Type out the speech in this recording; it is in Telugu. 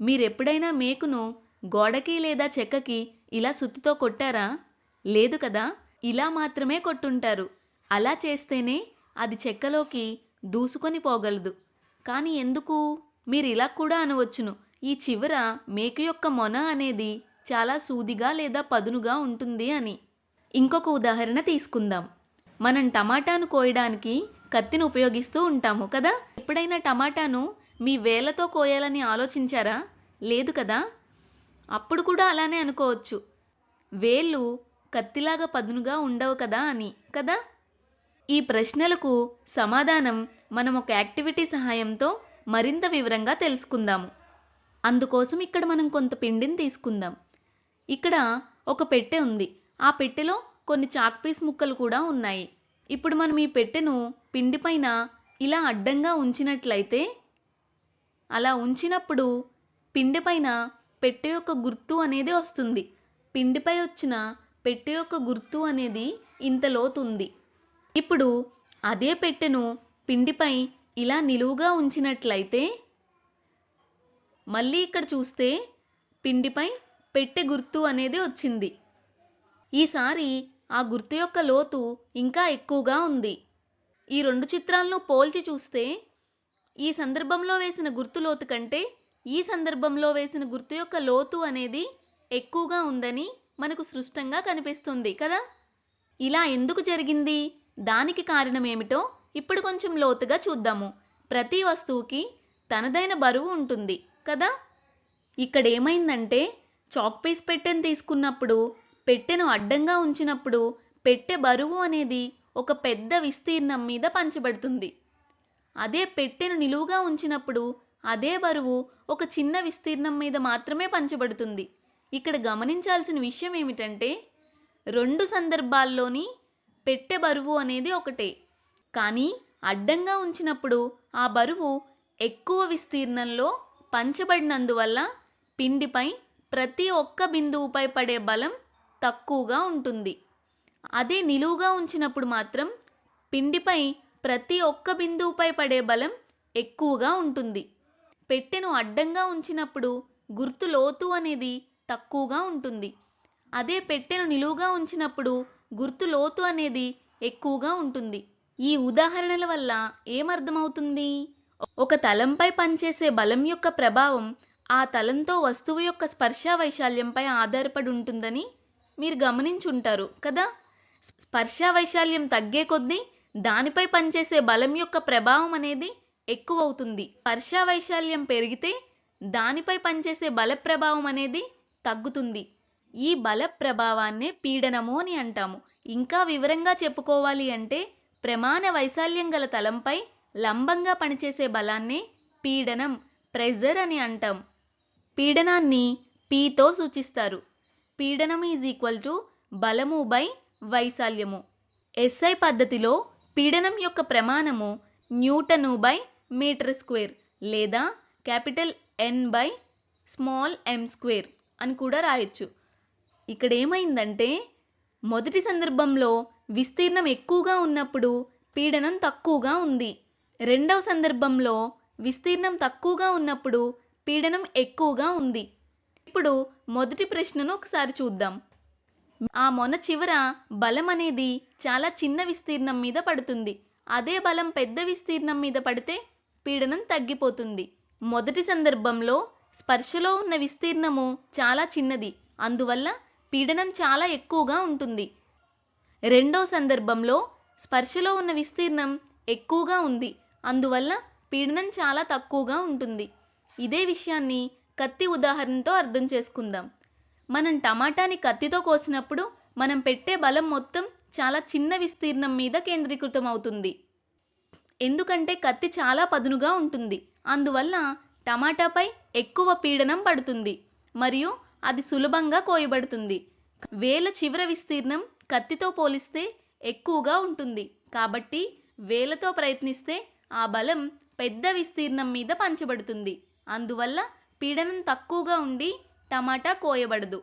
మీరెప్పుడైనా మేకును గోడకి లేదా చెక్కకి ఇలా సుత్తితో కొట్టారా? లేదు కదా! ఇలా మాత్రమే కొట్టుంటారు. అలా చేస్తేనే అది చెక్కలోకి దూసుకొని పోగలదు. కానీ ఎందుకు? మీరిలా కూడా అనవచ్చును. ఈ చివర మేకు యొక్క మొన అనేది చాలా సూదిగా లేదా పదునుగా ఉంటుంది అని. ఇంకొక ఉదాహరణ తీసుకుందాం. మనం టమాటాను కోయడానికి కత్తిని ఉపయోగిస్తూ ఉంటాము కదా! ఎప్పుడైనా టమాటాను మీ వేళ్ళతో కోయాలని ఆలోచించారా? లేదు కదా! అప్పుడు కూడా అలానే అనుకోవచ్చు. వేళ్ళు కత్తిలాగా పదునుగా ఉండవు కదా అని, కదా! ఈ ప్రశ్నలకు సమాధానం మనం ఒక యాక్టివిటీ సహాయంతో మరింత వివరంగా తెలుసుకుందాము. అందుకోసం ఇక్కడ మనం కొంత పిండిని తీసుకుందాం. ఇక్కడ ఒక పెట్టె ఉంది. ఆ పెట్టెలో కొన్ని చాక్ పీస్ ముక్కలు కూడా ఉన్నాయి. ఇప్పుడు మనం ఈ పెట్టెను పిండి పైన ఇలా అడ్డంగా ఉంచినట్లయితే, అలా ఉంచినప్పుడు పిండి పైన పెట్టె యొక్క గుర్తు అనేది వస్తుంది. పిండిపై వచ్చిన పెట్టె యొక్క గుర్తు అనేది ఇంత లోతుంది. ఇప్పుడు అదే పెట్టెను పిండిపై ఇలా నిలువుగా ఉంచినట్లయితే, మళ్ళీ ఇక్కడ చూస్తే పిండిపై పెట్టె గుర్తు అనేది వచ్చింది. ఈసారి ఆ గుర్తు యొక్క లోతు ఇంకా ఎక్కువగా ఉంది. ఈ రెండు చిత్రాలను పోల్చి చూస్తే ఈ సందర్భంలో వేసిన గుర్తు లోతు కంటే ఈ సందర్భంలో వేసిన గుర్తు యొక్క లోతు అనేది ఎక్కువగా ఉందని మనకు స్పష్టంగా కనిపిస్తుంది కదా! ఇలా ఎందుకు జరిగింది? దానికి కారణం ఏమిటో ఇప్పుడు కొంచెం లోతుగా చూద్దాము. ప్రతి వస్తువుకి తనదైన బరువు ఉంటుంది కదా! ఇక్కడ ఏమైందంటే చాక్ పీస్ పెట్టెను తీసుకున్నప్పుడు, పెట్టెను అడ్డంగా ఉంచినప్పుడు పెట్టె బరువు అనేది ఒక పెద్ద విస్తీర్ణం మీద పంచబడుతుంది. అదే పెట్టెను నిలువుగా ఉంచినప్పుడు అదే బరువు ఒక చిన్న విస్తీర్ణం మీద మాత్రమే పంచబడుతుంది. ఇక్కడ గమనించాల్సిన విషయం ఏమిటంటే, రెండు సందర్భాల్లోని పెట్టె బరువు అనేది ఒకటే. కానీ అడ్డంగా ఉంచినప్పుడు ఆ బరువు ఎక్కువ విస్తీర్ణంలో పంచబడినందువల్ల పిండిపై ప్రతి ఒక్క బిందువుపై పడే బలం తక్కువగా ఉంటుంది. అదే నిలువుగా ఉంచినప్పుడు మాత్రం పిండిపై ప్రతి ఒక్క బిందువుపై పడే బలం ఎక్కువగా ఉంటుంది. పెట్టెను అడ్డంగా ఉంచినప్పుడు గుర్తు లోతు అనేది తక్కువగా ఉంటుంది. అదే పెట్టెను నిలువుగా ఉంచినప్పుడు గుర్తు లోతు అనేది ఎక్కువగా ఉంటుంది. ఈ ఉదాహరణల వల్ల ఏమర్థమవుతుంది? ఒక తలంపై పనిచేసే బలం యొక్క ప్రభావం ఆ తలంతో వస్తువు యొక్క స్పర్శా వైశాల్యంపై ఆధారపడి ఉంటుందని మీరు గమనించుంటారు కదా! స్పర్శా వైశాల్యం తగ్గే కొద్దీ దానిపై పనిచేసే బలం యొక్క ప్రభావం అనేది ఎక్కువవుతుంది. స్పర్శా వైశాల్యం పెరిగితే దానిపై పనిచేసే బల ప్రభావం అనేది తగ్గుతుంది. ఈ బల ప్రభావాన్నే పీడనము అని అంటాము. ఇంకా వివరంగా చెప్పుకోవాలి అంటే, ప్రమాణ వైశాల్యం గల తలంపై లంబంగా పనిచేసే బలాన్నే పీడనం, ప్రెజర్ అని అంటాం. పీడనాన్ని Pతో సూచిస్తారు. పీడనం ఈజ్ ఈక్వల్ టు బలము బై వైశాల్యము. SI పద్ధతిలో పీడనం యొక్క ప్రమాణము న్యూటను బై మీటర్ స్క్వేర్ లేదా N బై m స్క్వేర్ అని కూడా రాయొచ్చు. ఇక్కడ ఏమైందంటే, మొదటి సందర్భంలో విస్తీర్ణం ఎక్కువగా ఉన్నప్పుడు పీడనం తక్కువగా ఉంది. రెండవ సందర్భంలో విస్తీర్ణం తక్కువగా ఉన్నప్పుడు పీడనం ఎక్కువగా ఉంది. ఇప్పుడు మొదటి ప్రశ్నను ఒకసారి చూద్దాం. ఆ మొన చివర బలం అనేది చాలా చిన్న విస్తీర్ణం మీద పడుతుంది. అదే బలం పెద్ద విస్తీర్ణం మీద పడితే పీడనం తగ్గిపోతుంది. మొదటి సందర్భంలో స్పర్శలో ఉన్న విస్తీర్ణము చాలా చిన్నది, అందువల్ల పీడనం చాలా ఎక్కువగా ఉంటుంది. రెండో సందర్భంలో స్పర్శలో ఉన్న విస్తీర్ణం ఎక్కువగా ఉంది, అందువల్ల పీడనం చాలా తక్కువగా ఉంటుంది. ఇదే విషయాన్ని కత్తి ఉదాహరణతో అర్థం చేసుకుందాం. మనం టమాటాని కత్తితో కోసినప్పుడు మనం పెట్టే బలం మొత్తం చాలా చిన్న విస్తీర్ణం మీద కేంద్రీకృతం అవుతుంది. ఎందుకంటే కత్తి చాలా పదునుగా ఉంటుంది. అందువల్ల టమాటాపై ఎక్కువ పీడనం పడుతుంది మరియు అది సులభంగా కోయబడుతుంది. వేల చివర విస్తీర్ణం కత్తితో పోలిస్తే ఎక్కువగా ఉంటుంది. కాబట్టి వేలతో ప్రయత్నిస్తే ఆ బలం పెద్ద విస్తీర్ణం మీద పంచబడుతుంది. అందువల్ల పీడనం తక్కువగా ఉండి టమాటా కోయబడదు.